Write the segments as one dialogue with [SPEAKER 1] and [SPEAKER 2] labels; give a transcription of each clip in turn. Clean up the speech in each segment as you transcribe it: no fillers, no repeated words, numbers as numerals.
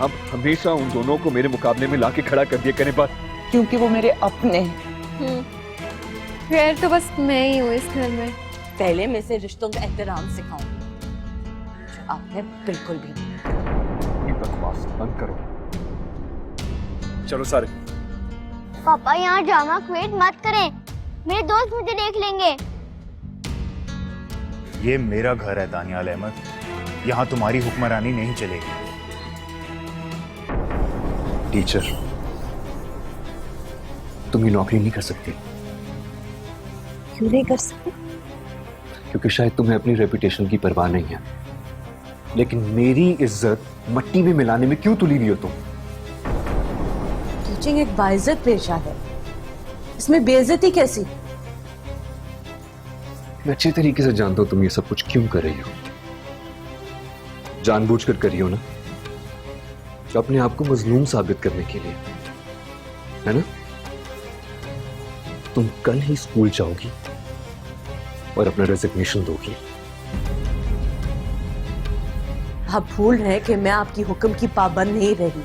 [SPEAKER 1] आप हमेशा उन दोनों को मेरे मुकाबले में लाके खड़ा कर दिया करें, बस।
[SPEAKER 2] क्योंकि वो मेरे अपने हैं।
[SPEAKER 3] खैर तो बस मैं ही हूँ इस घर में।
[SPEAKER 4] पहले मैं से रिश्तों का एहतराम सिखाऊंगी, जो आपने बिल्कुल भी नहीं।
[SPEAKER 1] ये बकवास बंद करो। चलो सारे।
[SPEAKER 5] पापा यहाँ ड्रामा क्रिएट मत करें, मेरे दोस्त मुझे देख लेंगे।
[SPEAKER 6] ये मेरा घर है दानियाल अहमद, यहाँ तुम्हारी हुक्मरानी नहीं चलेगी।
[SPEAKER 1] टीचर, तुम ये नौकरी नहीं कर सकती।
[SPEAKER 4] क्यों नहीं कर सकते?
[SPEAKER 1] क्योंकि शायद तुम्हें अपनी रेपुटेशन की परवाह नहीं है, लेकिन मेरी इज्जत मट्टी में मिलाने में क्यों तुली हुई हो तुम?
[SPEAKER 4] टीचिंग एक बाइज्जत पेशा है, इसमें बेइज्जती कैसी?
[SPEAKER 1] मैं अच्छे तरीके से जानता हूं तुम ये सब कुछ क्यों कर रही हो। जानबूझकर कर रही हो ना, तो अपने आप को मजलूम साबित करने के लिए, है ना? तुम कल ही स्कूल जाओगी और अपना रेजिग्नेशन दोगी।
[SPEAKER 4] आप भूल रहे हैं कि मैं आपकी हुक्म की पाबंद नहीं रही।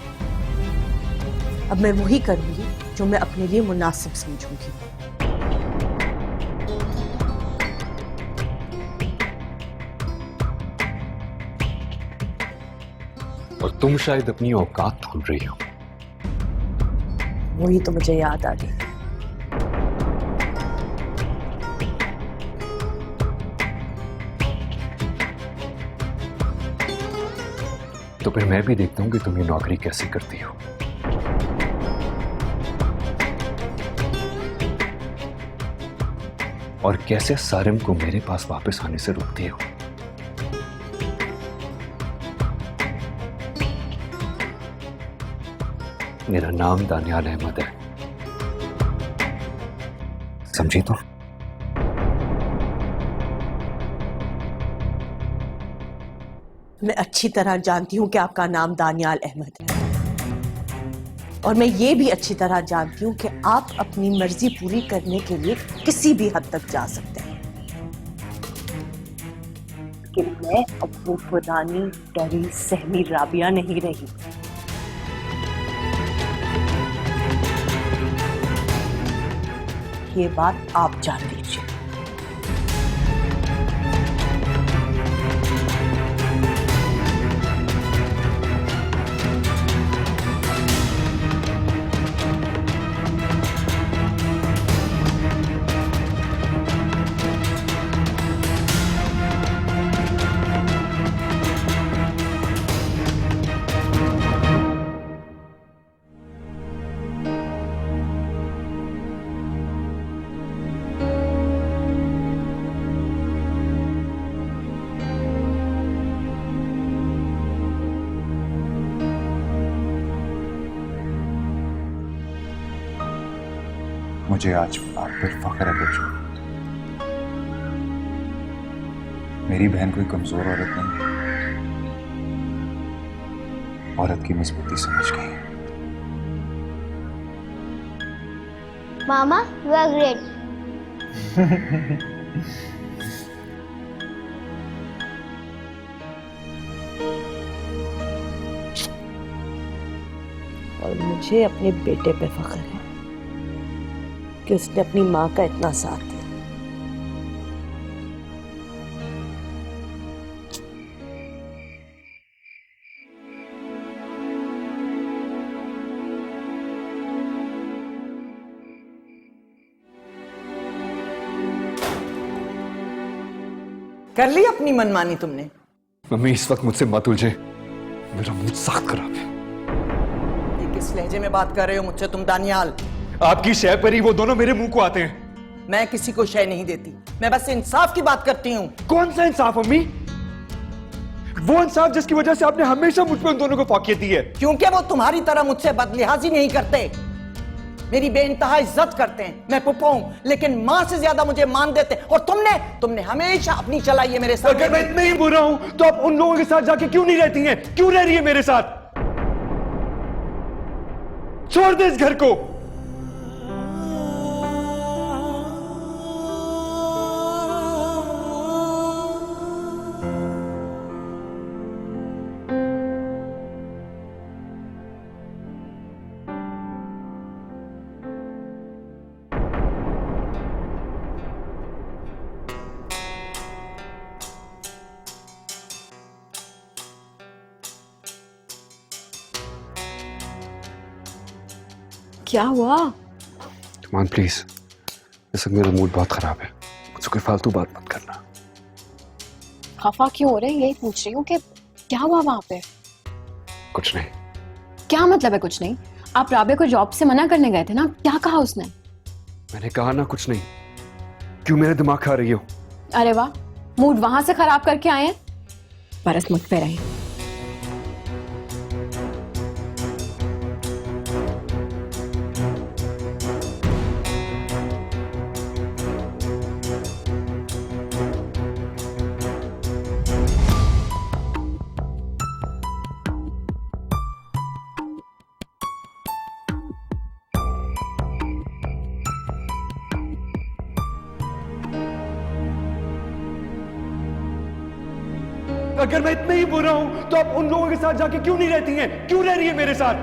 [SPEAKER 4] अब मैं वही करूंगी जो मैं अपने लिए मुनासिब समझूंगी।
[SPEAKER 1] और तुम शायद अपनी औकात भूल रही हो।
[SPEAKER 4] वही तो मुझे याद आ गई।
[SPEAKER 1] तो फिर मैं भी देखता हूं कि तुम ये नौकरी कैसे करती हो। और कैसे सारिम को मेरे पास वापस आने से रोकती हो। मेरा नाम दानियाल अहमद है, समझी तो?
[SPEAKER 4] मैं अच्छी तरह जानती हूं कि आपका नाम दानियाल अहमद है, और मैं ये भी अच्छी तरह जानती हूं कि आप अपनी मर्जी पूरी करने के लिए किसी भी हद तक जा सकते हैं। कि मैं अब वो पुरानी डरी सहमी राबिया नहीं रही। ये बात आप जान लीजिए।
[SPEAKER 6] मुझे आज आप पर फख्र है बच्चों। मेरी बहन कोई कमजोर औरत नहीं, औरत की मजबूती समझ गई।
[SPEAKER 5] मामा यू आर ग्रेट।
[SPEAKER 4] और मुझे अपने बेटे पे फख्र है कि उसने अपनी मां का इतना साथ दिया।
[SPEAKER 2] कर ली अपनी मनमानी तुमने?
[SPEAKER 1] मम्मी इस वक्त मुझसे मत उलझे, मेरा मुंह सख्त खराब है।
[SPEAKER 2] ये किस लहजे में बात कर रहे हो मुझसे तुम दानियाल?
[SPEAKER 1] आपकी शय पर ही वो दोनों मेरे मुंह को आते हैं।
[SPEAKER 2] मैं किसी को शय नहीं देती, मैं बस इंसाफ की बात करती हूँ।
[SPEAKER 1] कौन सा इंसाफ मम्मी? वो इंसाफ जिसकी वजह से आपने हमेशा मुझ पर उन दोनों को फौकियत दी है।
[SPEAKER 2] क्योंकि वो तुम्हारी तरह मुझसे बदलिहाजी नहीं करते, मेरी बेइंतहा इज्जत करते हैं। मैं पुप्पो हूं, लेकिन मां से ज्यादा मुझे मान देते हैं। और तुमने हमेशा अपनी चलाई है मेरे साथ।
[SPEAKER 1] अगर मैं इतना ही बुरा हूं तो आप उन लोगों के साथ जाके क्यों नहीं रहती हैं? क्यों रह रही है मेरे साथ? छोड़ दे इस घर को।
[SPEAKER 3] क्या हुआ?
[SPEAKER 1] कमान प्लीज, इस वक्त मेरा मूड बहुत खराब है, मुझसे कोई फालतू बात मत करना।
[SPEAKER 3] खफा क्यों हो रहे हैं? यही पूछ रही हूँ कि क्या हुआ वहां पे?
[SPEAKER 1] कुछ नहीं।
[SPEAKER 3] क्या मतलब है कुछ नहीं? आप राबे को जॉब से मना करने गए थे ना, क्या कहा उसने?
[SPEAKER 1] मैंने कहा ना कुछ नहीं। क्यों मेरा दिमाग खा रही हो?
[SPEAKER 3] अरे वाह, मूड वहां से खराब करके आए हैं। बरस मुझ पे रहे।
[SPEAKER 1] अगर मैं इतना ही बुरा हूं तो आप उन लोगों के साथ जाके क्यों नहीं रहती हैं? क्यों रह रही है मेरे साथ?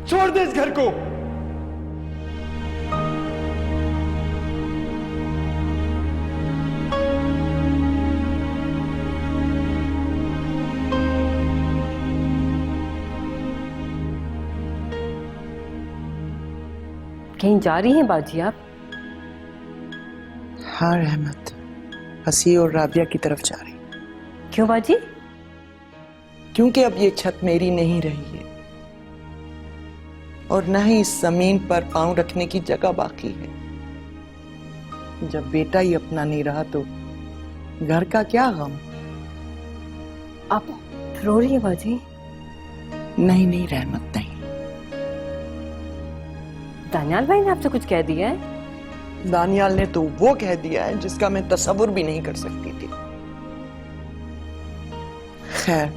[SPEAKER 1] छोड़ दे इस घर को।
[SPEAKER 4] कहीं जा रही हैं बाजी आप?
[SPEAKER 2] हाँ रहमत, हसी और राबिया की तरफ जा रही।
[SPEAKER 4] क्यों बाजी?
[SPEAKER 2] क्योंकि अब ये छत मेरी नहीं रही है और न ही इस जमीन पर पांव रखने की जगह बाकी है। जब बेटा ही अपना नहीं रहा तो घर का क्या गम।
[SPEAKER 4] आप रो रही हैं बाजी?
[SPEAKER 2] नहीं नहीं रहमत, नहीं।
[SPEAKER 4] दानियाल भाई ने आपसे कुछ कह दिया है?
[SPEAKER 2] दानियाल ने तो वो कह दिया है जिसका मैं तसव्वुर भी नहीं कर सकती थी। खैर,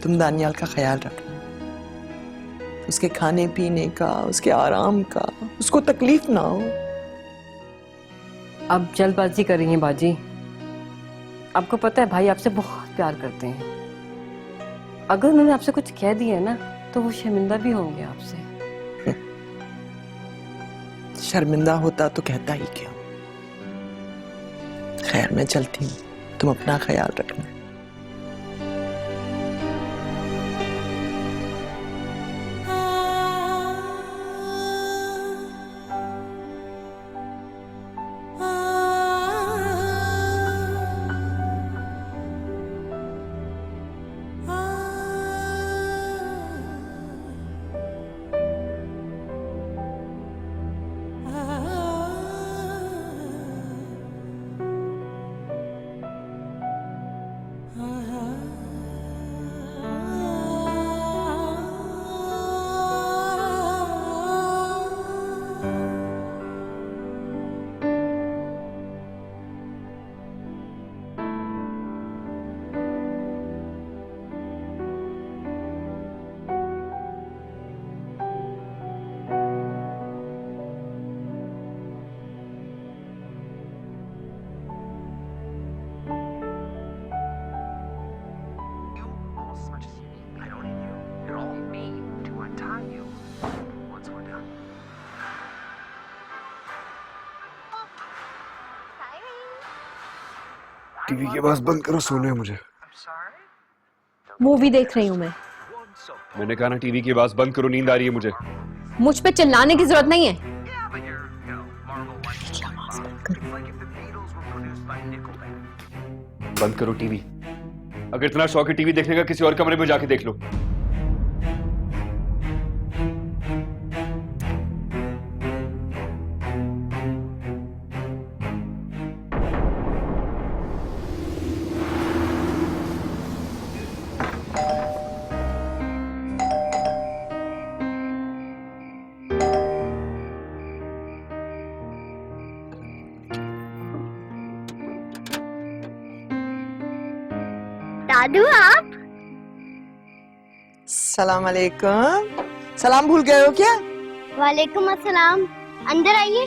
[SPEAKER 2] तुम दानियाल का ख्याल रखना, उसके खाने पीने का, उसके आराम का, उसको तकलीफ ना हो।
[SPEAKER 4] अब जल्दबाजी कर रही हैं बाजी। आपको पता है भाई आपसे बहुत प्यार करते हैं। अगर उन्होंने आपसे कुछ कह दिया है ना तो वो शर्मिंदा भी होंगे आपसे।
[SPEAKER 2] शर्मिंदा होता तो कहता ही क्यों। खैर, मैं चलती हूँ, तुम अपना ख्याल रखना।
[SPEAKER 1] टीवी की आवाज बंद करो, सोने है मुझे।
[SPEAKER 3] मूवी देख रही हूँ मैं।
[SPEAKER 1] मैंने कहा ना टीवी की आवाज बंद करो, नींद आ रही है मुझे।
[SPEAKER 3] मुझ पे चिल्लाने की जरूरत नहीं है।
[SPEAKER 1] बंद करो टीवी। अगर इतना शौक है टीवी देखने का, किसी और कमरे में जाके देख लो।
[SPEAKER 5] दादू आप?
[SPEAKER 2] सलाम अलैकुम। सलाम भूल गए हो क्या?
[SPEAKER 5] वालेकुम अस्सलाम। अंदर आइए।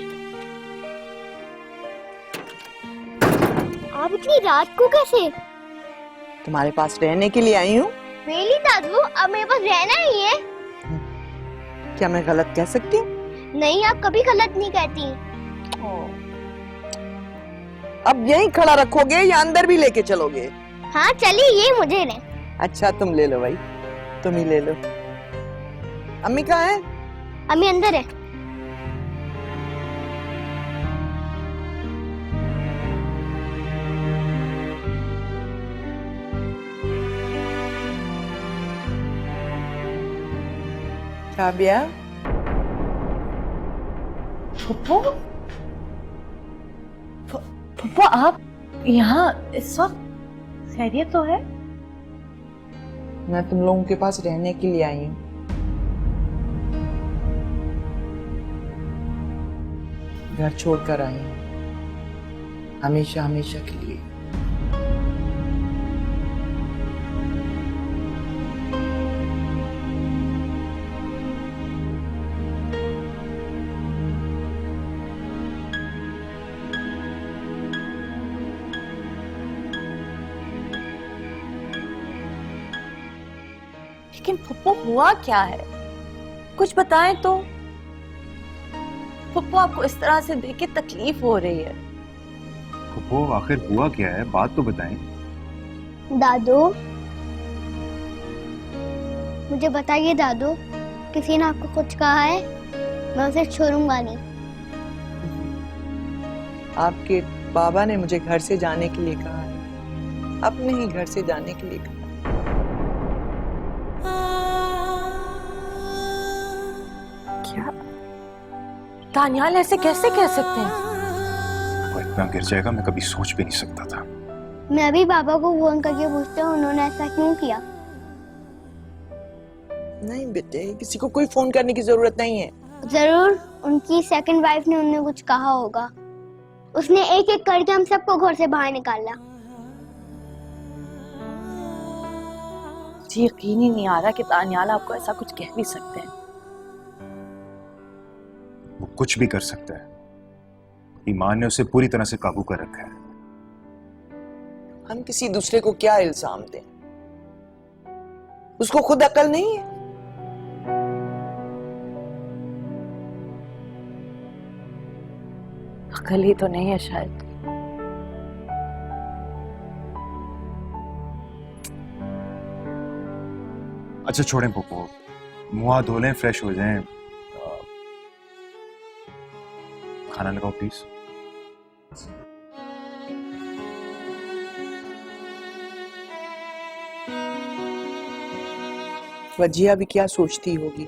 [SPEAKER 5] आप इतनी रात को कैसे?
[SPEAKER 2] तुम्हारे पास रहने के लिए आई हूँ।
[SPEAKER 5] रियली दादू, अब मेरे पास रहना ही है?
[SPEAKER 2] क्या मैं गलत कह सकती हूँ?
[SPEAKER 5] नहीं, आप कभी गलत नहीं कहती।
[SPEAKER 2] अब यहीं खड़ा रखोगे या अंदर भी लेके चलोगे?
[SPEAKER 5] हाँ चलिए, ये मुझे ले।
[SPEAKER 2] अच्छा तुम ले लो भाई, तुम ही ले लो। अम्मी कहाँ है?
[SPEAKER 5] अम्मी अंदर है।
[SPEAKER 2] काव्या,
[SPEAKER 4] फुप्पो, फुप्पो आप यहाँ इस वक्त खैरियत तो है?
[SPEAKER 2] मैं तुम लोगों के पास रहने के लिए आई हूँ। घर छोड़कर आई हूँ, हमेशा हमेशा के लिए।
[SPEAKER 4] लेकिन फुप्पो हुआ क्या है, कुछ बताएं तो। फुप्पो आपको इस तरह से देख के तकलीफ हो रही है।
[SPEAKER 6] फुप्पो आखिर हुआ क्या है, बात तो बताएं।
[SPEAKER 5] दादू, मुझे बताइए दादू, किसी ने आपको कुछ कहा है? मैं उसे छोड़ूंगा नहीं।
[SPEAKER 2] आपके बाबा ने मुझे घर से जाने के लिए कहा है, अपने ही घर से जाने के लिए कहा।
[SPEAKER 4] क्या दानियाल ऐसे कैसे कह सकते हैं?
[SPEAKER 6] वो इतना गिर जाएगा मैं कभी सोच भी नहीं सकता था।
[SPEAKER 5] मैं अभी पापा को फोन करके पूछता हूँ उन्होंने ऐसा क्यों किया।
[SPEAKER 2] नहीं बेटे, किसी को कोई फोन करने की जरूरत नहीं है।
[SPEAKER 5] जरूर उनकी सेकंड वाइफ ने उन्हें कुछ कहा होगा। उसने एक एक करके हम सबको घर से बाहर निकाला।
[SPEAKER 4] मुझे यकीन ही नहीं आ रहा कि दानियाल आपको ऐसा कुछ कह भी सकते हैं।
[SPEAKER 6] वो कुछ भी कर सकता है, ईमान ने उसे पूरी तरह से काबू कर रखा है।
[SPEAKER 2] हम किसी दूसरे को क्या इल्जाम दें? उसको खुद अकल नहीं है।
[SPEAKER 4] अकल ही तो नहीं है शायद।
[SPEAKER 6] अच्छा छोड़ें पप्पू, मुंह हाथ धो लें, फ्रेश हो जाएं। खाना लगाओ प्लीज।
[SPEAKER 2] वजिया भी क्या सोचती होगी,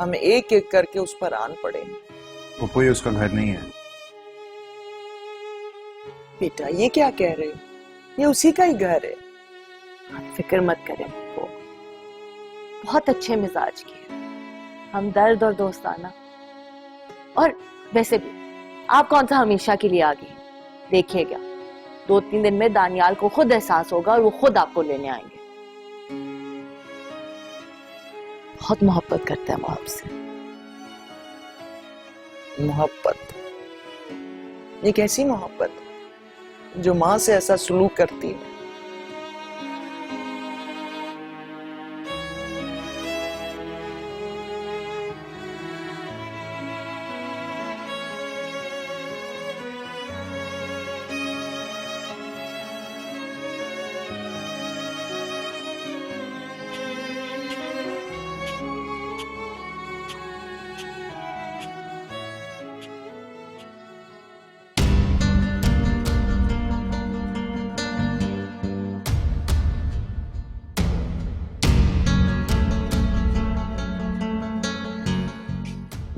[SPEAKER 2] हम एक एक करके उस पर आन पड़े।
[SPEAKER 6] पप्पू ये उसका घर नहीं है।
[SPEAKER 2] बेटा ये क्या कह रहे हो, ये उसी का ही घर है।
[SPEAKER 4] आप फिक्र मत करें, वो बहुत अच्छे मिजाज की है, हमदर्द और दोस्ताना। और वैसे भी आप कौन सा हमेशा के लिए आ गई, देखिएगा 2-3 दिन में दानियाल को खुद एहसास होगा और वो खुद आपको लेने आएंगे। बहुत मोहब्बत करते हैं वो आपसे।
[SPEAKER 2] मोहब्बत? ये कैसी मोहब्बत जो माँ से ऐसा सलूक करती है?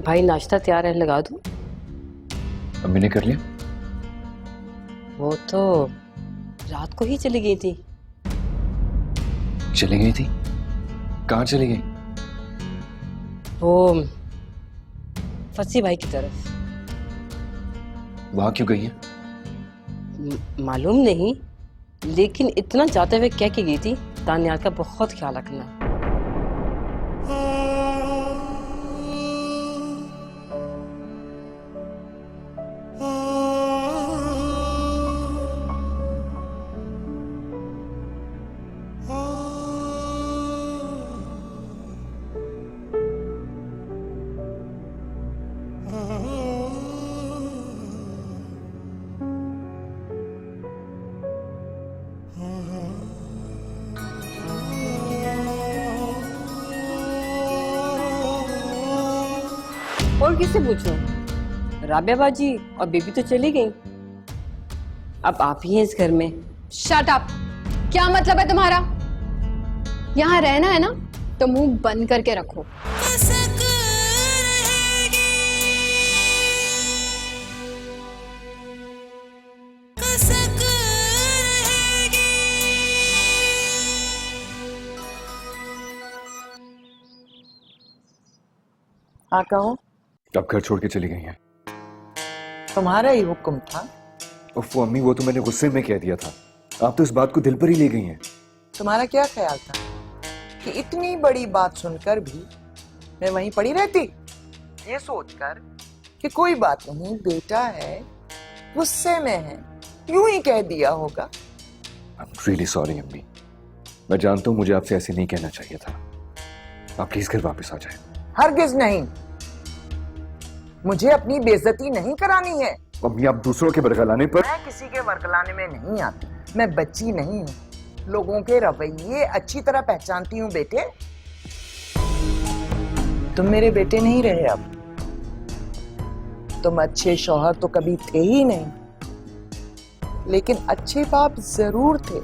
[SPEAKER 7] भाई नाश्ता तैयार है, लगा दूं?
[SPEAKER 1] अम्मी ने कर लिया?
[SPEAKER 7] वो तो रात को ही चली गई थी।
[SPEAKER 1] चली गई थी? कहाँ चली गई?
[SPEAKER 7] वो फसी भाई की तरफ।
[SPEAKER 1] वहां क्यों गई है?
[SPEAKER 7] मालूम नहीं, लेकिन इतना जाते हुए कह के गई थी, दानियाल का बहुत ख्याल रखना। और किससे पूछूं? राबिया बाजी और बेबी तो चली गई, अब आप ही हैं इस घर में।
[SPEAKER 3] Shut up. क्या मतलब है तुम्हारा? यहाँ रहना है ना तो मुंह बंद करके रखो।
[SPEAKER 2] हाँ कहो।
[SPEAKER 1] अब घर छोड़ के चली गई हैं।
[SPEAKER 2] तुम्हारा ही हुक्म था।
[SPEAKER 1] उफ अम्मी, वो तो मैंने गुस्से में कह दिया था। आप तो इस बात को दिल पर ही ले गई हैं।
[SPEAKER 2] तुम्हारा क्या ख्याल था कि इतनी बड़ी बात सुनकर भी मैं वहीं पड़ी रहती, ये सोचकर कि कोई बात नहीं, बेटा है, गुस्से में है, यूं ही कह दिया होगा।
[SPEAKER 1] I'm really sorry अम्मी। मैं जानता हूँ मुझे आपसे ऐसे नहीं कहना चाहिए था। आप प्लीज घर वापस आ जाएं।
[SPEAKER 2] हरगिज नहीं, मुझे अपनी बेइज्जती नहीं करानी है।
[SPEAKER 1] अम्मी, आप दूसरों के बरगलाने पर।
[SPEAKER 2] मैं किसी के बरगलाने में नहीं आती, मैं बच्ची नहीं हूँ, लोगों के रवैये अच्छी तरह पहचानती हूँ। बेटे, तुम मेरे बेटे नहीं रहे अब, तुम अच्छे शौहर तो कभी थे ही नहीं, लेकिन अच्छे बाप जरूर थे।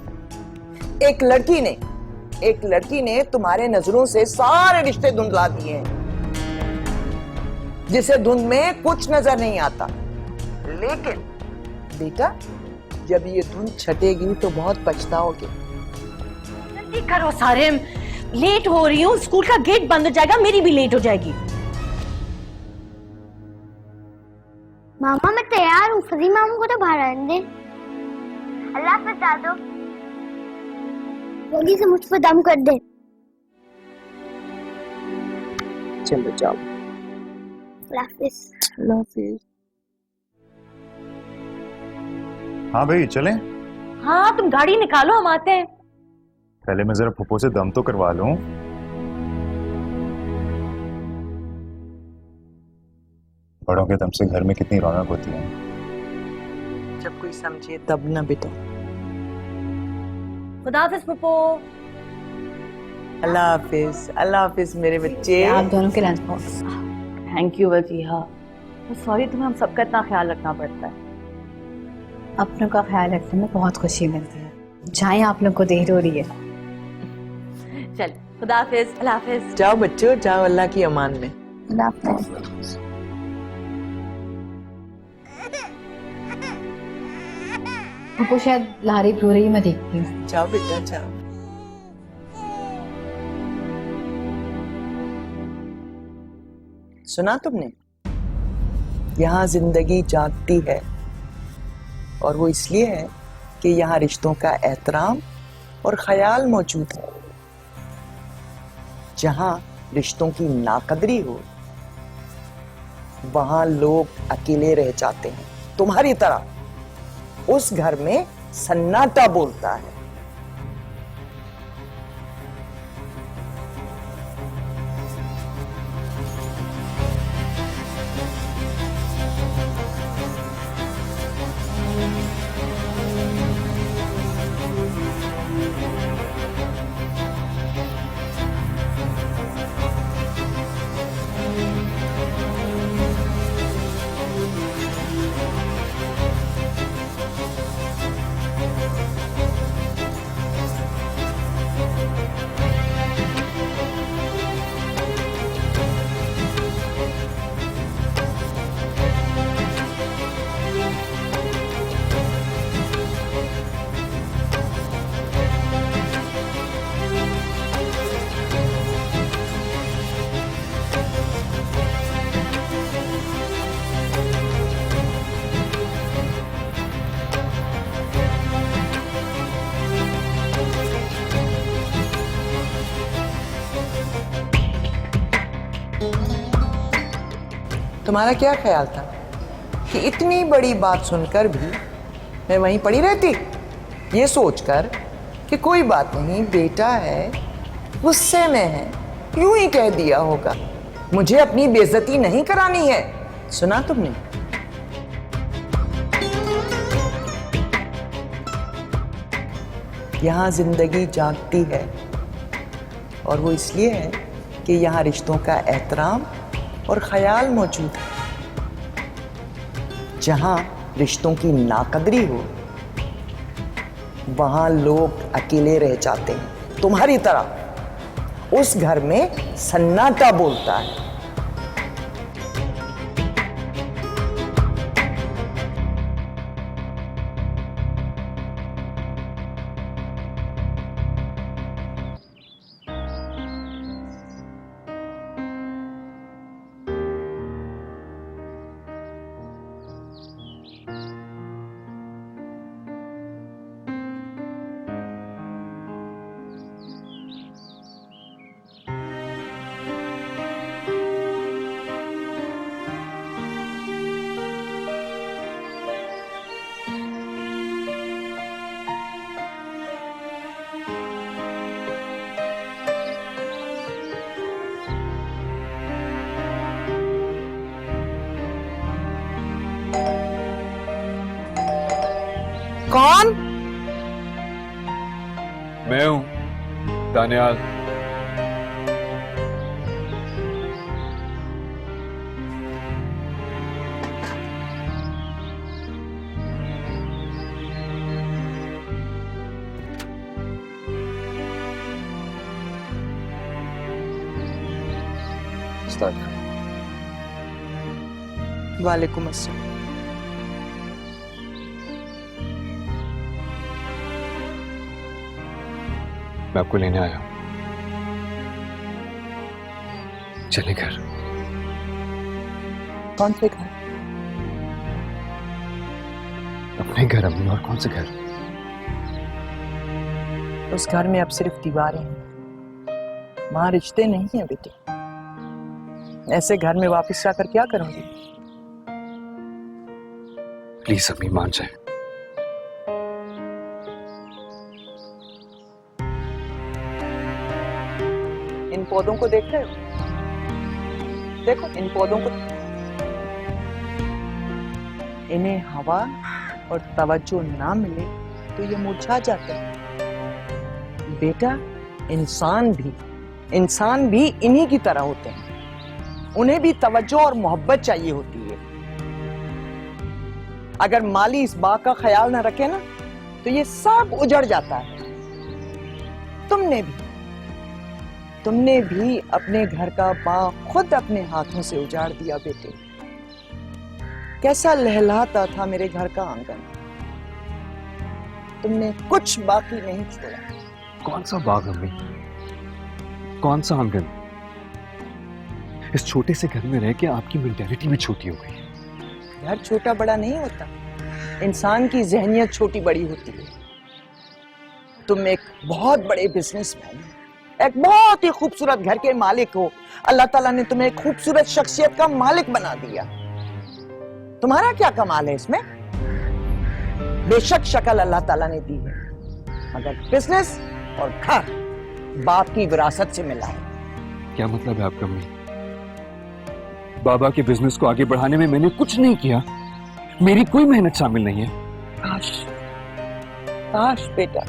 [SPEAKER 2] एक लड़की ने तुम्हारे नजरों से सारे रिश्ते धुंधला दिए हैं, जिसे धुंध में कुछ नजर नहीं आता। लेकिन बेटा, जब ये धुंध छटेगी तो बहुत पछताओगे।
[SPEAKER 4] जल्दी करो सारिम, लेट हो रही हूँ, स्कूल का गेट बंद हो जाएगा, मेरी भी लेट हो जाएगी।
[SPEAKER 5] मामा मैं तैयार हूँ, फजील मामू को तो बाहर आने दे। अल्लाह हाफ़िज़ दादू, जल्दी से मुझ पर दम कर दे।
[SPEAKER 2] चलो जाओ।
[SPEAKER 5] अल्लाह हाफ़िज़।
[SPEAKER 6] हाँ भाई चलें।
[SPEAKER 4] हाँ तुम गाड़ी निकालो, हम आते हैं।
[SPEAKER 6] पहले मैं जरा फुप्पो से दम तो करवा लूं। बड़ों के दम से घर में कितनी रौनक होती है।
[SPEAKER 2] जब कोई समझे तब ना बेटा।
[SPEAKER 4] खुदा हाफिज पप्पो।
[SPEAKER 2] अल्लाह हाफिज मेरे बच्चे।
[SPEAKER 3] आप दोनों के lunch box.
[SPEAKER 4] Thank you Wajiha. Sorry, तुम्हें हम सबका इतना ख्याल रखना पड़ता है।
[SPEAKER 3] अपनों का ख्याल रखने में बहुत खुशी मिलती है। जाएं, आप लोग को देर हो रही है।
[SPEAKER 4] चल, खुदा हाफिज। अल्लाह हाफिज।
[SPEAKER 2] जाओ बच्चों, जाओ अल्लाह की अमान में।
[SPEAKER 3] अल्लाह हाफ़िज़। आपको शायद लारी रो रही, मैं देखती हूँ।
[SPEAKER 2] जाओ बेटा जाओ। सुना तुमने? यहाँ जिंदगी जागती है, और वो इसलिए है कि यहाँ रिश्तों का एहतराम और ख्याल मौजूद है। जहाँ रिश्तों की नाकदरी हो, वहां लोग अकेले रह जाते हैं। तुम्हारी तरह उस घर में सन्नाटा बोलता है। तुम्हारा क्या ख्याल था कि इतनी बड़ी बात सुनकर भी मैं वहीं पड़ी रहती, ये सोचकर कि कोई बात नहीं, बेटा है, गुस्से में है, यूं ही कह दिया होगा। मुझे अपनी बेइज्जती नहीं करानी है। सुना तुमने? यहाँ जिंदगी जागती है, और वो इसलिए है कि यहाँ रिश्तों का एहतराम और ख्याल मौजूद है। जहां रिश्तों की नाकदरी हो वहां लोग अकेले रह जाते हैं। तुम्हारी तरह उस घर में सन्नाटा बोलता है। कौन?
[SPEAKER 1] मैं हूं दानियाल।
[SPEAKER 2] वालेकुम अस्सलाम।
[SPEAKER 1] मैं आपको लेने आया हूं। चले घर।
[SPEAKER 2] कौन से घर?
[SPEAKER 1] अपने घर अम्मी, और कौन से घर?
[SPEAKER 2] उस घर में अब सिर्फ दीवारें हैं, वहां रिश्ते नहीं हैं बेटे। ऐसे घर में वापस जाकर क्या करूंगी?
[SPEAKER 1] प्लीज अम्मी मान जाए।
[SPEAKER 2] इन पौधों को देख रहे हो? देखो इन पौधों को, इन्हें हवा और तवज्जो ना मिले तो ये मुरझा जाते हैं। बेटा इंसान भी इन्हीं की तरह होते हैं। उन्हें भी तवज्जो और मोहब्बत चाहिए होती है। अगर माली इस बाग का ख्याल ना रखे ना तो ये सब उजड़ जाता है। तुमने भी अपने घर का बाग खुद अपने हाथों से उजाड़ दिया बेटे। कैसा लहलहाता था मेरे घर का आंगन, तुमने कुछ बाकी नहीं छोड़ा।
[SPEAKER 1] कौन सा बाग अम्मी? कौन सा आंगन? इस छोटे से घर में रह के आपकी मेंटालिटी भी छोटी हो गई।
[SPEAKER 2] घर छोटा बड़ा नहीं होता, इंसान की जहनियत छोटी बड़ी होती है। तुम एक बहुत बड़े बिजनेसमैन हो, एक बहुत ही खूबसूरत घर के मालिक हो। अल्लाह ताला ने तुम्हें एक खूबसूरत शख्सियत का मालिक बना दिया। तुम्हारा क्या कमाल है इसमें? बेशक शक्ल अल्लाह ताला ने दी है, मगर बिजनेस और घर बाप की विरासत से मिला है।
[SPEAKER 1] क्या मतलब है आपका अम्मी? बाबा के बिजनेस को आगे बढ़ाने में मैंने कुछ नहीं किया, मेरी कोई मेहनत शामिल नहीं है।
[SPEAKER 2] काश बेटा,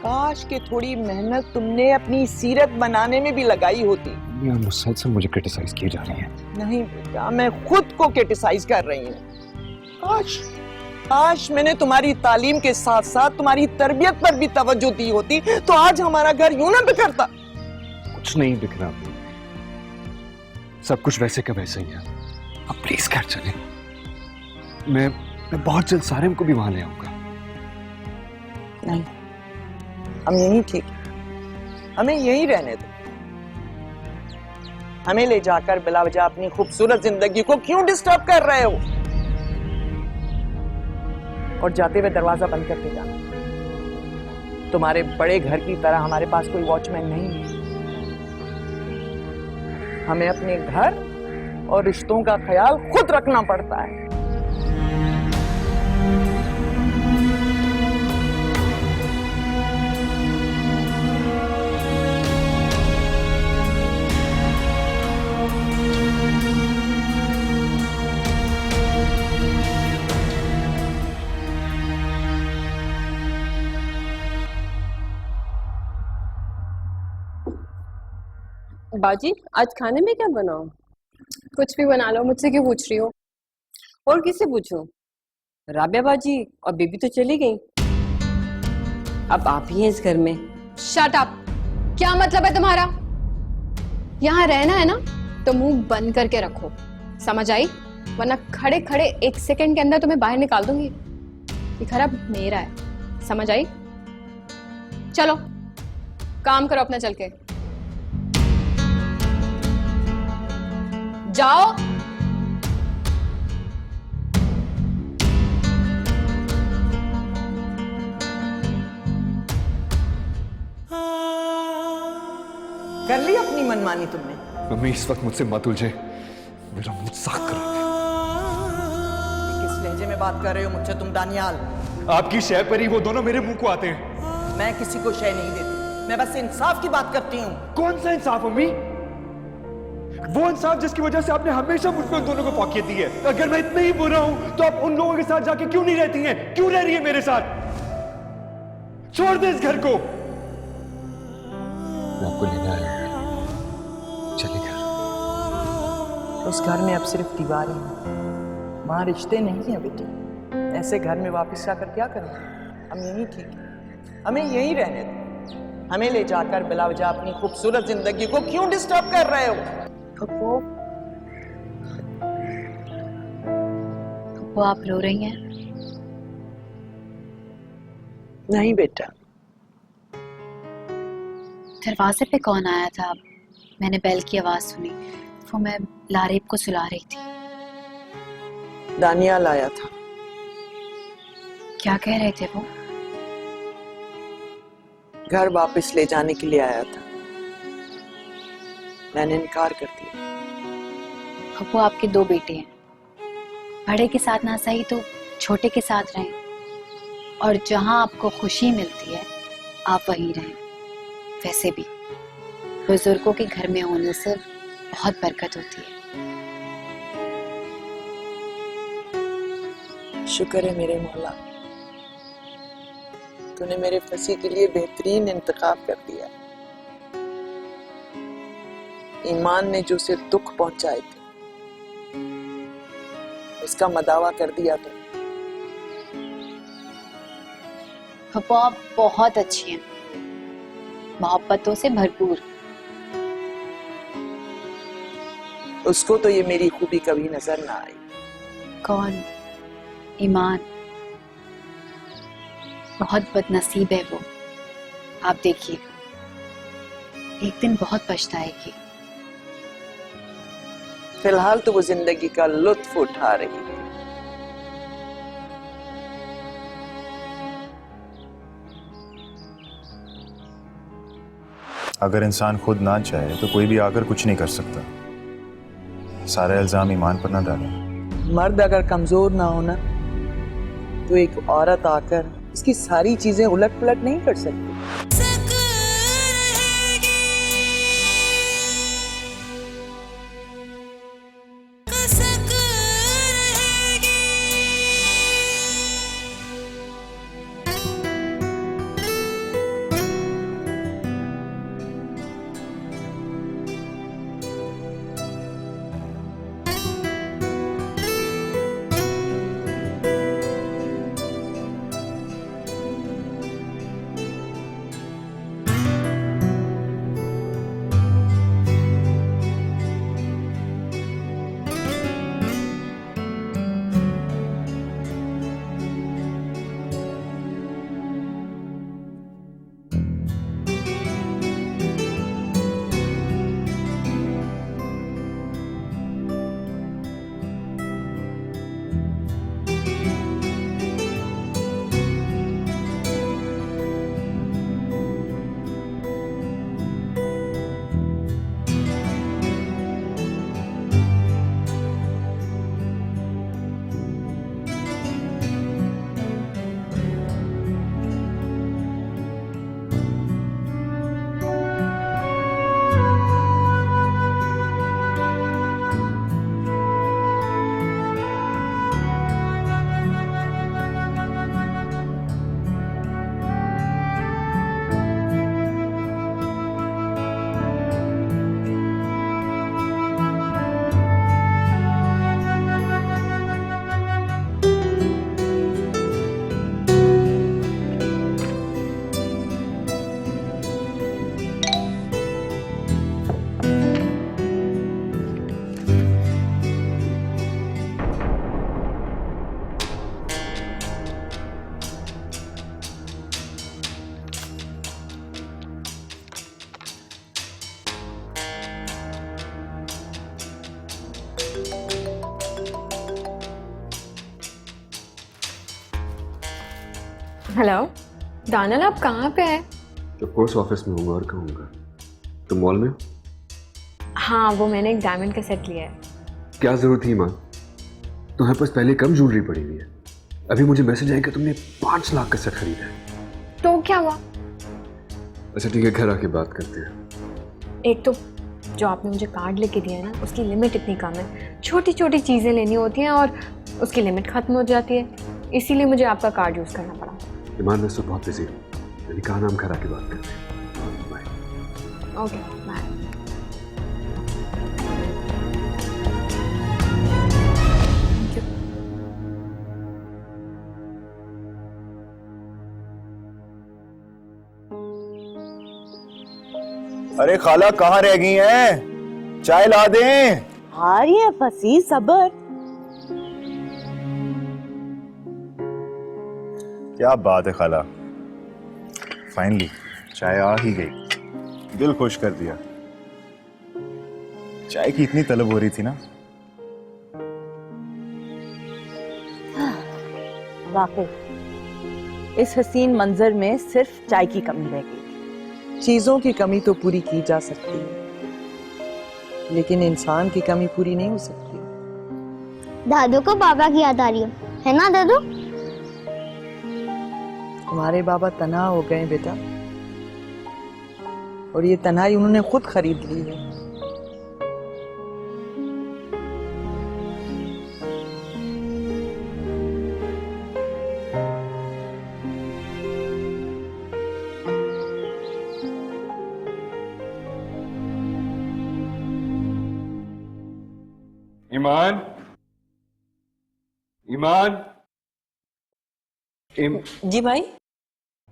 [SPEAKER 2] काश के थोड़ी मेहनत तुमने अपनी सीरत बनाने में भी लगाई होती।
[SPEAKER 1] ये मुसलसल मुझे क्रिटिसाइज की जा रही है।
[SPEAKER 2] नहीं बेटा, मैं खुद को क्रिटिसाइज कर रही हूँ। काश मैंने तुम्हारी तालीम के साथ साथ तुम्हारी तरबियत पर भी तवज्जो दी होती तो आज हमारा घर यूं ना बिखरता।
[SPEAKER 1] कुछ नहीं बिखरा, सब कुछ वैसे का वैसे ही है। अब प्लीज घर चले। मैं बहुत जल्द सारिम को भी वहां ले आऊंगा।
[SPEAKER 2] नहीं, हम यहीं ठीक, हमें यहीं रहने दो। हमें ले जाकर बिला वजह अपनी खूबसूरत जिंदगी को क्यों डिस्टर्ब कर रहे हो? और जाते हुए दरवाजा बंद करके जाना। तुम्हारे बड़े घर की तरह हमारे पास कोई वॉचमैन नहीं है। हमें अपने घर और रिश्तों का ख्याल खुद रखना पड़ता है।
[SPEAKER 7] बाजी, आज खाने में क्या बनाओ?
[SPEAKER 3] कुछ भी बना लो, मुझसे क्यों पूछ रही हो?
[SPEAKER 7] और किससे पूछूं? राबिया बाजी और बेबी तो चली गई, अब आप ही हैं इस घर में।
[SPEAKER 3] Shut up! क्या मतलब है तुम्हारा? यहाँ रहना है ना तो मुंह बंद करके रखो, समझ आई? वरना खड़े खड़े 1 सेकंड के अंदर तुम्हें बाहर निकाल दूंगी। ये घर अब मेरा है, समझ आई? चलो काम करो अपना, चल के जाओ।
[SPEAKER 2] कर ली अपनी मनमानी तुमने?
[SPEAKER 1] मम्मी इस वक्त मुझसे मत उलझे, मेरा मुंह साफ करो।
[SPEAKER 2] किस लहजे में बात कर रहे हो मुझसे तुम दानियाल?
[SPEAKER 1] आपकी शय परी वो दोनों मेरे मुंह को आते हैं।
[SPEAKER 2] मैं किसी को शय नहीं देती, मैं बस इंसाफ की बात करती हूँ।
[SPEAKER 1] कौन सा इंसाफ मम्मी? वो इंसाफ जिसकी वजह से आपने हमेशा मुझ पे उन दोनों को फौकियत दी है। अगर मैं इतना ही बुरा हूं तो आप उन लोगों के साथ जाके क्यों नहीं रहती हैं? क्यों रह रही है मेरे साथ? छोड़ दे इस घर को। मैं आपको लेने आया हूं, चलिए घर।
[SPEAKER 2] उस घर में अब सिर्फ दीवारें हैं, वहां रिश्ते नहीं है बेटी। ऐसे घर में वापस जाकर क्या करेंगे? हम यही ठीक है, हमें यही रहने दो। हमें ले जाकर बिला वजह अपनी खूबसूरत जिंदगी को क्यों डिस्टर्ब कर रहे हो?
[SPEAKER 8] वो आप रो रही हैं?
[SPEAKER 2] नहीं बेटा।
[SPEAKER 8] दरवाजे पे कौन आया था? मैंने बेल की आवाज सुनी, वो मैं लारेब को सुला रही थी।
[SPEAKER 2] दानियाल आया था।
[SPEAKER 8] क्या कह रहे थे वो?
[SPEAKER 2] घर वापस ले जाने के लिए आया था, मैंने इनकार कर दिया।
[SPEAKER 8] वो आपके 2 बेटे हैं, बड़े के साथ ना सही तो छोटे के साथ रहें, और जहां आपको खुशी मिलती है आप वहीं रहें। वैसे भी बुजुर्गों के घर में होने से बहुत बरकत होती है।
[SPEAKER 2] शुक्र है मेरे मौला, तूने मेरे फंसी के लिए बेहतरीन इंतखाब कर दिया। ईमान ने जो उसे दुख पहुंचाए थे उसका मदावा कर दिया तो।
[SPEAKER 8] पप्पू आप बहुत अच्छी हैं, मोहब्बतों से भरपूर।
[SPEAKER 2] उसको तो ये मेरी खूबी कभी नजर ना आई।
[SPEAKER 8] कौन? ईमान बहुत बदनसीब है वो। आप देखिएगा, एक दिन बहुत पछताएगी।
[SPEAKER 2] फिलहाल तो वो जिंदगी का लुत्फ उठा रही है।
[SPEAKER 6] अगर इंसान खुद ना चाहे तो कोई भी आकर कुछ नहीं कर सकता। सारा इल्जाम ईमान पर ना डालें।
[SPEAKER 2] मर्द अगर कमजोर ना होना तो एक औरत आकर उसकी सारी चीजें उलट पुलट नहीं कर सकती।
[SPEAKER 3] हेलो दानियल, आप कहाँ पे हैं?
[SPEAKER 1] ऑफ कोर्स ऑफिस में हूँ और कहूँगा। तुम मॉल में?
[SPEAKER 3] हाँ, वो मैंने एक डायमंड का सेट लिया है।
[SPEAKER 1] क्या जरूरत थी ईमान? तुम्हारे पास पहले कम ज्वेलरी पड़ी हुई है। अभी मुझे मैसेज आया कि तुमने 5 लाख का सेट खरीदा है।
[SPEAKER 3] तो क्या हुआ?
[SPEAKER 1] अच्छा ठीक है, घर आके बात करते हैं।
[SPEAKER 3] एक तो जो आपने मुझे कार्ड लेके दिया है ना, उसकी लिमिट इतनी कम है। छोटी छोटी चीज़ें लेनी होती हैं और उसकी लिमिट ख़त्म हो जाती है, इसीलिए मुझे आपका कार्ड यूज़ करना पड़ा।
[SPEAKER 1] ईमान, मैं तो बहुत बिजी हूँ। मैंने कहा ना, हम घर आके बात करते हैं। बाय।
[SPEAKER 3] Okay bye.
[SPEAKER 6] अरे खाला कहाँ रह गई हैं? चाय ला दें?
[SPEAKER 4] आ रही है फसी, सबर।
[SPEAKER 6] क्या बात है खाला, फाइनली चाय आ ही गई। दिल खुश कर दिया। चाय की इतनी तलब हो रही थी ना।
[SPEAKER 4] वाकई इस हसीन मंजर में सिर्फ चाय की कमी रह गई।
[SPEAKER 2] चीजों की कमी तो पूरी की जा सकती है, लेकिन इंसान की कमी पूरी नहीं हो सकती।
[SPEAKER 5] दादू को बाबा की याद आ रही है ना दादू?
[SPEAKER 2] तुम्हारे बाबा तन्हा हो गए बेटा, और ये तन्हाई उन्होंने खुद खरीद ली है।
[SPEAKER 1] ईमान, ईमान,
[SPEAKER 7] जी भाई।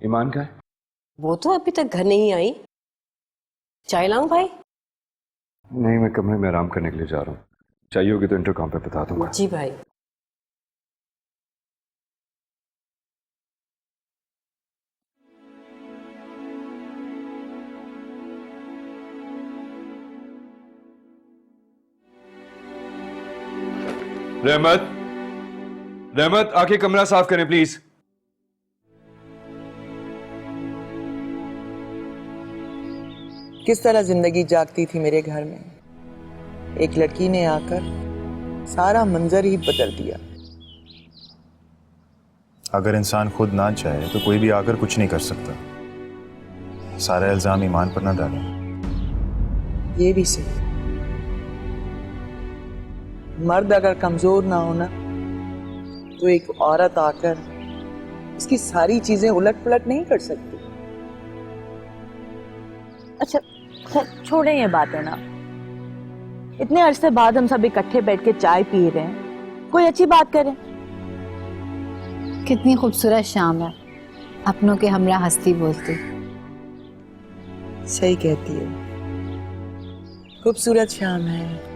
[SPEAKER 1] ईमान का है?
[SPEAKER 7] वो तो अभी तक घर नहीं आई। चाय लाऊं भाई?
[SPEAKER 1] नहीं, मैं कमरे में आराम करने के लिए जा रहा हूँ। चाहिए होगी तो इंटरकॉम पे बता दूंगा।
[SPEAKER 7] जी भाई।
[SPEAKER 1] रहमत, रहमत आके कमरा साफ करें प्लीज।
[SPEAKER 2] किस तरह जिंदगी जागती थी मेरे घर में, एक लड़की ने आकर सारा मंजर ही बदल दिया।
[SPEAKER 6] अगर इंसान खुद ना चाहे तो कोई भी आकर कुछ नहीं कर सकता। सारा इल्जाम ईमान पर ना डालें।
[SPEAKER 2] ये भी सही। मर्द अगर कमजोर ना होना तो एक औरत आकर उसकी सारी चीजें उलट पलट नहीं कर सकती।
[SPEAKER 4] अच्छा छोड़ें ये बातें ना। इतने अरसे बाद हम सब इकट्ठे बैठ के चाय पी रहे हैं, कोई अच्छी बात करें।
[SPEAKER 8] कितनी खूबसूरत शाम है, अपनों के हमरा हंसती बोलती।
[SPEAKER 2] सही कहती है, खूबसूरत शाम है।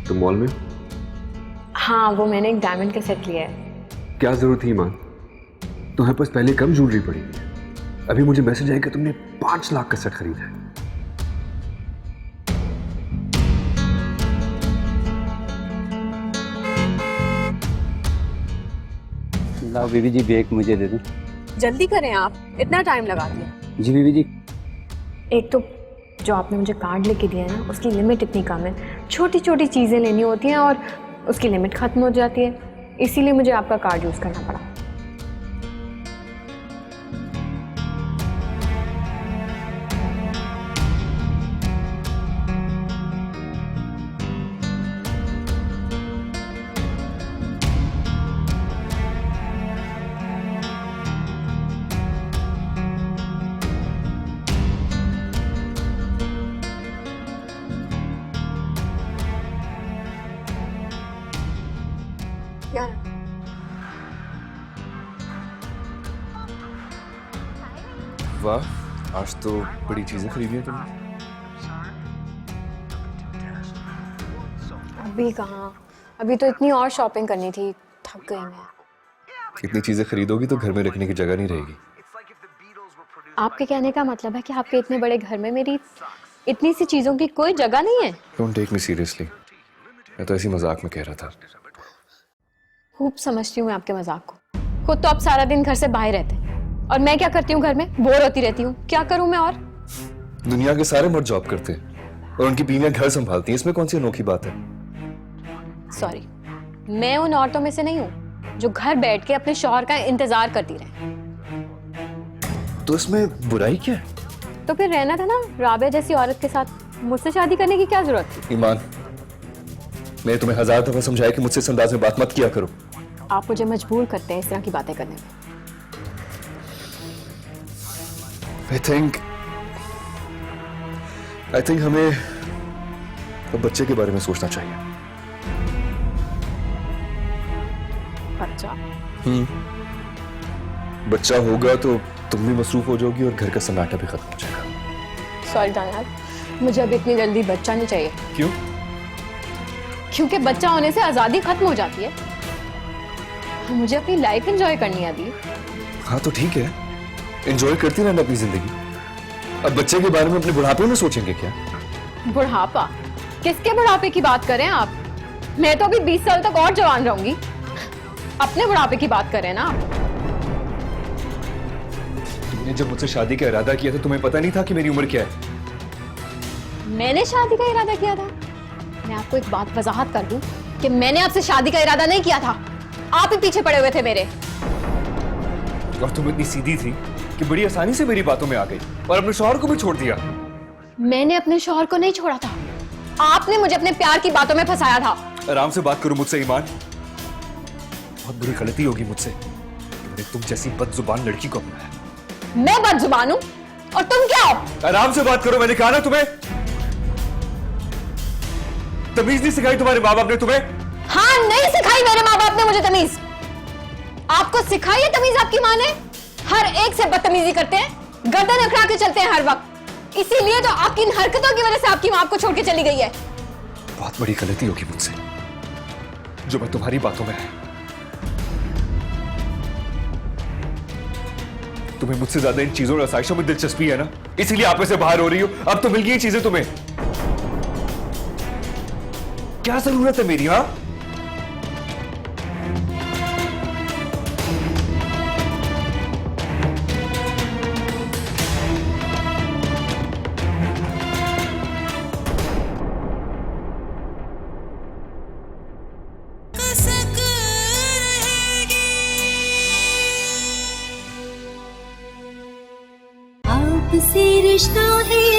[SPEAKER 1] तुम मॉल में?
[SPEAKER 3] हाँ, वो मैंने एक डायमंड का सेट लिया है।
[SPEAKER 1] क्या जरूरत थी ईमान? तुम्हारे पास पहले कम ज्वेलरी पड़ी हुई है। अभी मुझे मैसेज आया कि तुमने 5 लाख का सेट खरीदा है।
[SPEAKER 9] लाओ बीबी जी, बैग मुझे दे दो।
[SPEAKER 3] जल्दी करें आप, इतना टाइम लगा दिया।
[SPEAKER 9] जी बीबी जी।
[SPEAKER 3] एक तो जो आपने मुझे कार्ड लेके दिया है ना, उसकी लिमिट इतनी कम है। छोटी छोटी चीज़ें लेनी होती हैं और उसकी लिमिट ख़त्म हो जाती है, इसीलिए मुझे आपका कार्ड यूज़ करना पड़ा।
[SPEAKER 1] वाह, आज तो बड़ी चीजें खरीदी हैं तुमने।
[SPEAKER 3] अभी कहाँ, अभी तो इतनी और शॉपिंग करनी थी, थक गई मैं।
[SPEAKER 1] इतनी चीजें खरीदोगी तो घर में रखने की जगह नहीं रहेगी।
[SPEAKER 3] आपके कहने का मतलब है कि आपके इतने बड़े घर में मेरी इतनी सी चीजों की कोई जगह नहीं है?
[SPEAKER 1] डोंट टेक मी सीरियसली, मैं तो ऐसी मजाक में कह रहा था।
[SPEAKER 3] खूब समझती हूँ मैं आपके मजाक को। खुद तो आप सारा दिन घर से बाहर रहते हैं और मैं क्या करती हूँ घर में? बोर होती रहती हूँ। क्या करूँ मैं और?
[SPEAKER 1] दुनिया के सारे मर्द जॉब करते हैं और उनकी बीवियां घर संभालती हैं, इसमें कौन सी अनोखी बात है?
[SPEAKER 3] सॉरी, मैं उन औरतों में से नहीं हूँ जो घर बैठ के अपने शौहर का इंतजार करती रहे।
[SPEAKER 1] तो इसमें बुराई क्या है?
[SPEAKER 3] तो फिर रहना था ना राबिया जैसी औरत के साथ। मुझसे शादी करने की क्या जरूरत थी?
[SPEAKER 1] ईमान, मैं तुम्हें 1000 दफा समझाया कि मुझसे इस अंदाज में बात मत किया करो।
[SPEAKER 3] आप मुझे मजबूर करते हैं इस तरह की बातें करने में।
[SPEAKER 1] I think हमें अब बच्चे के बारे में सोचना चाहिए।
[SPEAKER 3] बच्चा?
[SPEAKER 1] बच्चा होगा तो तुम भी मसरूफ हो जाओगी और घर का सन्नाटा भी खत्म हो जाएगा।
[SPEAKER 3] सॉरी दानियाल, मुझे अब इतनी जल्दी बच्चा नहीं चाहिए।
[SPEAKER 1] क्यों?
[SPEAKER 3] क्योंकि बच्चा होने से आजादी खत्म हो जाती है और मुझे अपनी लाइफ एंजॉय करनी है अभी।
[SPEAKER 1] हाँ तो ठीक है, एंजॉय करती रहना अपनी जिंदगी। अब बच्चे के बारे में अपने बुढ़ापे में सोचेंगे क्या?
[SPEAKER 3] बुढ़ापा? किसके बुढ़ापे की बात कर रहे हैं आप? मैं तो अभी 20 साल तक और जवान रहूंगी। अपने बुढ़ापे की बात कर रहे हैं ना आप?
[SPEAKER 1] तुमने जब मुझसे शादी का इरादा किया था तुम्हें पता नहीं था कि मेरी उम्र क्या है?
[SPEAKER 3] मैंने शादी का इरादा किया था? मैं आपको एक बात वजाहत कर दूं कि मैंने आपसे शादी का इरादा नहीं किया था। आप ही पीछे पड़े हुए थे मेरे।
[SPEAKER 1] और तुम इतनी सीधी थी कि बड़ी आसानी से मेरी बातों में आ गई और अपने शौहर को भी छोड़ दिया।
[SPEAKER 3] मैंने अपने शौहर को नहीं छोड़ा था, आपने मुझे अपने प्यार की बातों में फंसाया था।
[SPEAKER 1] आराम से बात करो मुझसे ईमान। बहुत बुरी गलती होगी मुझसे कि मैंने तुम जैसी बदजुबान लड़की को अपनाया।
[SPEAKER 3] मैं बदजुबान हूं और तुम क्या हो?
[SPEAKER 1] आराम से बात करो, मैंने कहा ना तुम्हें। तमीज नहीं सिखाई तुम्हारे माँ बाप ने तुम्हें?
[SPEAKER 3] हाँ, नहीं सिखाई मेरे माँ बाप ने मुझे तमीज। आपको सिखाई है तमीज आपकी माँ ने? हर एक से बदतमीजी करते हैं, गर्दन अकड़ा के चलते हैं हर वक्त। इसीलिए तो आपकी इन हरकतों की वजह से आपकी माँ आपको छोड़ के चली गई है।
[SPEAKER 1] बहुत बड़ी गलती होगी मुझसे जो मैं तुम्हारी बातों में है। तुम्हें मुझसे ज्यादा इन चीजों और आसाइशों में दिलचस्पी है ना, इसीलिए आप में से बाहर हो रही हो। अब तो मिल गई चीजें तुम्हें, क्या जरूरत है मेरी? हाँ,
[SPEAKER 10] आपसे रिश्ता है